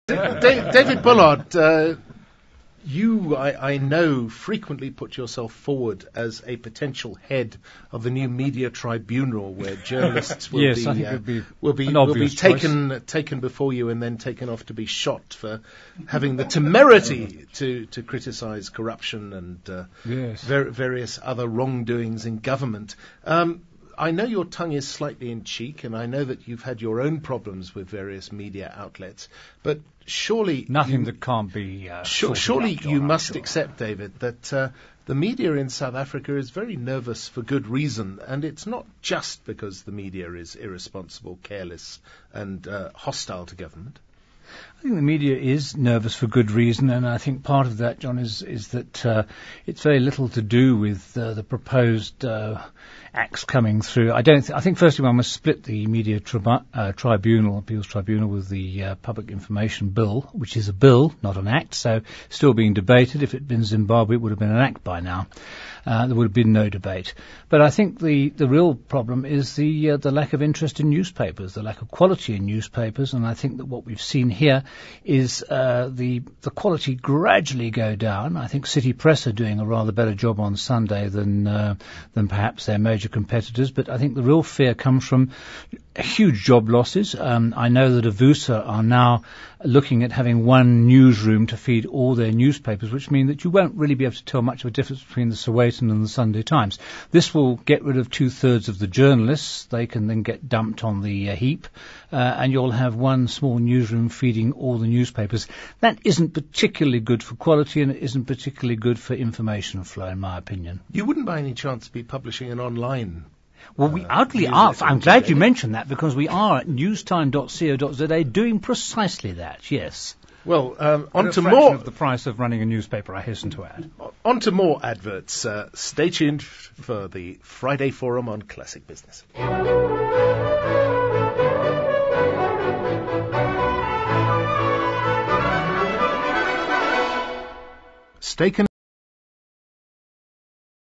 David Bullard, I know, frequently put yourself forward as a potential head of the new media tribunal, where journalists will be taken before you and then taken off to be shot for having the temerity to criticise corruption and various other wrongdoings in government. I know your tongue is slightly in cheek, and I know that you've had your own problems with various media outlets, but surely nothing that can't be. Surely you must accept, David, that the media in South Africa is very nervous for good reason, and it's not just because the media is irresponsible, careless, and hostile to government. I think the media is nervous for good reason, and I think part of that, John, is that it's very little to do with the proposed acts coming through. I think firstly one must split the media tribunal, appeals tribunal, with the public information bill, which is a bill, not an act, so still being debated. If it had been Zimbabwe, it would have been an act by now. There would have been no debate. But I think the real problem is the lack of interest in newspapers, the lack of quality in newspapers, and I think that what we've seen here is the quality gradually go down. I think City Press are doing a rather better job on Sunday than perhaps their major competitors, but I think the real fear comes from huge job losses. I know that Avusa are now looking at having one newsroom to feed all their newspapers, which means that you won't really be able to tell much of a difference between the Sowetan and the Sunday Times. This will get rid of 2/3 of the journalists. They can then get dumped on the heap, and you'll have one small newsroom feeding all the newspapers. That isn't particularly good for quality, and it isn't particularly good for information flow, in my opinion. You wouldn't by any chance be publishing an online? Well, we utterly are. I'm glad you mentioned that, because we are at newstime.co.za doing precisely that, yes. Well, on to more more of the price of running a newspaper, I hasten to add. On to more adverts. Stay tuned for the Friday Forum on Classic Business. Stay connected.